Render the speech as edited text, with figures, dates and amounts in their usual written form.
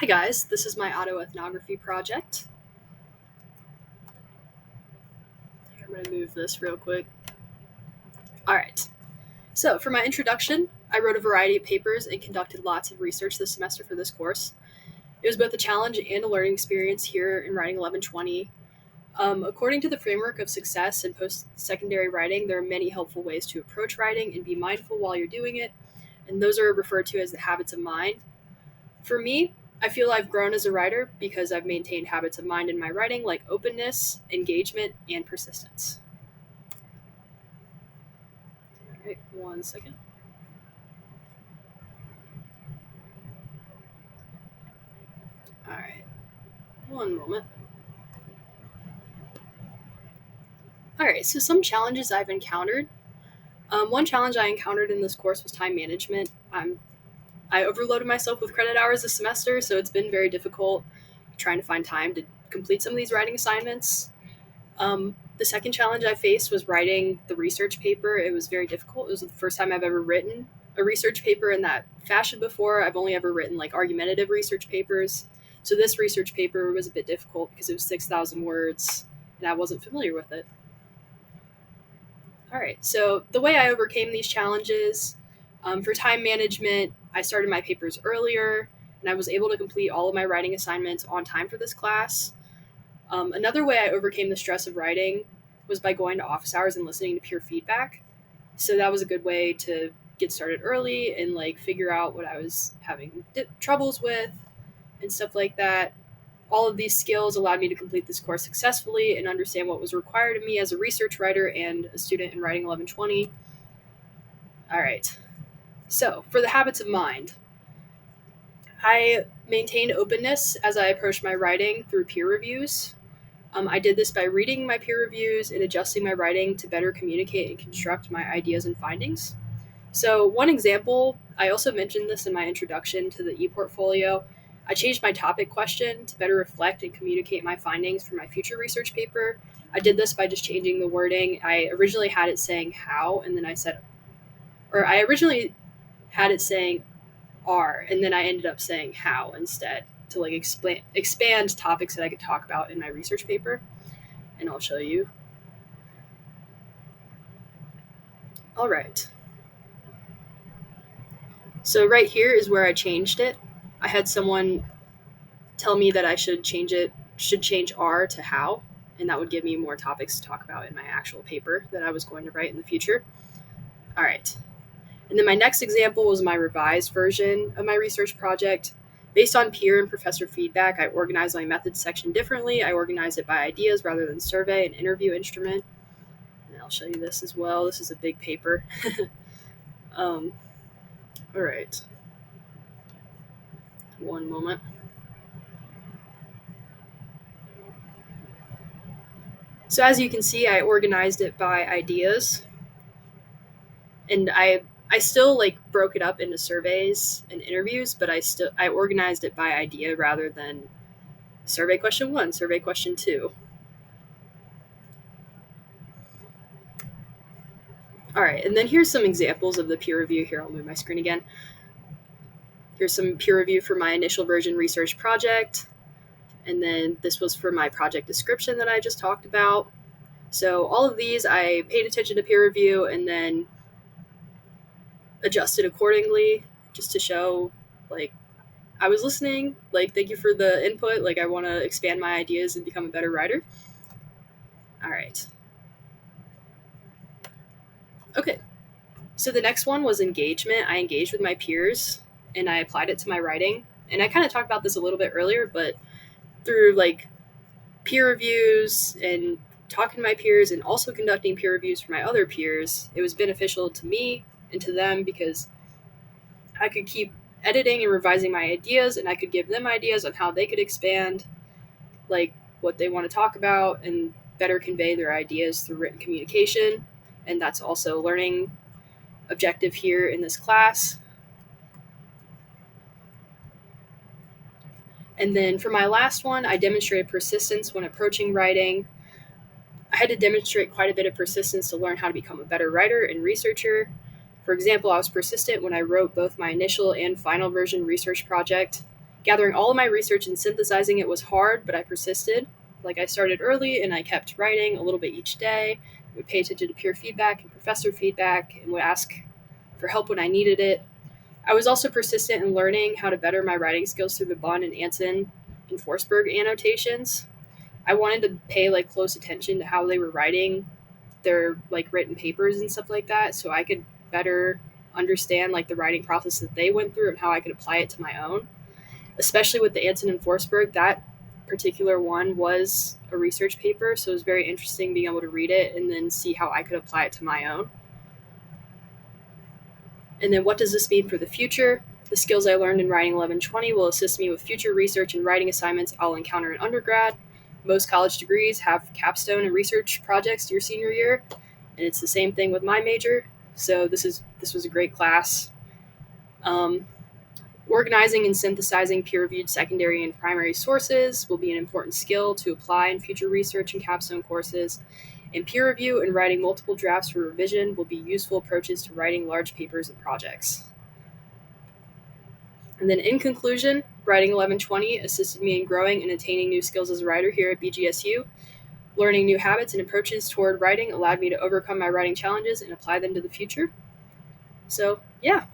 Hi guys, this is my autoethnography project. I'm going to move this real quick. Alright, so for my introduction, I wrote a variety of papers and conducted lots of research this semester for this course. It was both a challenge and a learning experience here in Writing 1120. According to the framework of success in post-secondary writing, there are many helpful ways to approach writing and be mindful while you're doing it, and those are referred to as the habits of mind. For me, I feel I've grown as a writer because I've maintained habits of mind in my writing like openness, engagement, and persistence. All right, 1 second. All right, one moment. All right, so some challenges I've encountered. One challenge I encountered in this course was time management. I overloaded myself with credit hours this semester, so it's been very difficult trying to find time to complete some of these writing assignments. The second challenge I faced was writing the research paper. It was very difficult. It was the first time I've ever written a research paper in that fashion before. I've only ever written like argumentative research papers. So this research paper was a bit difficult because it was 6,000 words and I wasn't familiar with it. All right, so the way I overcame these challenges, for time management, I started my papers earlier and I was able to complete all of my writing assignments on time for this class. Another way I overcame the stress of writing was by going to office hours and listening to peer feedback. So that was a good way to get started early and like figure out what I was having troubles with and stuff like that. All of these skills allowed me to complete this course successfully and understand what was required of me as a research writer and a student in Writing 1120. All right. So, for the habits of mind, I maintained openness as I approached my writing through peer reviews. I did this by reading my peer reviews and adjusting my writing to better communicate and construct my ideas and findings. So, one example, I also mentioned this in my introduction to the ePortfolio. I changed my topic question to better reflect and communicate my findings for my future research paper. I did this by just changing the wording. I originally had it saying how, and then I originally had it saying are, and then I ended up saying how instead to like expand topics that I could talk about in my research paper. And I'll show you. All right. So right here is where I changed it. I had someone tell me that I should change R to how, and that would give me more topics to talk about in my actual paper that I was going to write in the future. All right. And then my next example was my revised version of my research project. Based on peer and professor feedback, I organized my methods section differently. I organized it by ideas rather than survey and interview instrument. And I'll show you this as well. This is a big paper. All right. One moment. So as you can see, I organized it by ideas. And I still like broke it up into surveys and interviews, but I organized it by idea rather than survey question 1, survey question 2. All right, and then here's some examples of the peer review. Here, I'll move my screen again. Here's some peer review for my initial version research project. And then this was for my project description that I just talked about. So all of these, I paid attention to peer review and then adjusted accordingly just to show like I was listening, like thank you for the input, like I want to expand my ideas and become a better writer. All right. Okay. So the next one was engagement. I engaged with my peers and I applied it to my writing. And I kind of talked about this a little bit earlier, but through like peer reviews and talking to my peers and also conducting peer reviews for my other peers, it was beneficial to me and to them because I could keep editing and revising my ideas and I could give them ideas on how they could expand like what they want to talk about and better convey their ideas through written communication. And that's also a learning objective here in this class. And then for my last one, I demonstrated persistence when approaching writing. I had to demonstrate quite a bit of persistence to learn how to become a better writer and researcher. For example, I was persistent when I wrote both my initial and final version research project, Gathering all of my research and synthesizing it was hard, but I persisted. Like, I started early and I kept writing a little bit each day. I would pay attention to peer feedback and professor feedback and would ask for help when I needed it. I was also persistent in learning how to better my writing skills through the Bunn and Anson and Forsberg annotations. I wanted to pay like close attention to how they were writing their like written papers and stuff like that, so I could better understand like the writing process that they went through and how I could apply it to my own. Especially with the Anson and Forsberg, that particular one was a research paper, so it was very interesting being able to read it and then see how I could apply it to my own. And then what does this mean for the future? The skills I learned in Writing 1120 will assist me with future research and writing assignments I'll encounter in undergrad. Most college degrees have capstone and research projects your senior year, and it's the same thing with my major. So this was a great class. Organizing and synthesizing peer-reviewed secondary and primary sources will be an important skill to apply in future research and capstone courses. And peer review and writing multiple drafts for revision will be useful approaches to writing large papers and projects. And then in conclusion, Writing 1120 assisted me in growing and attaining new skills as a writer here at BGSU. Learning new habits and approaches toward writing allowed me to overcome my writing challenges and apply them to the future. So, yeah.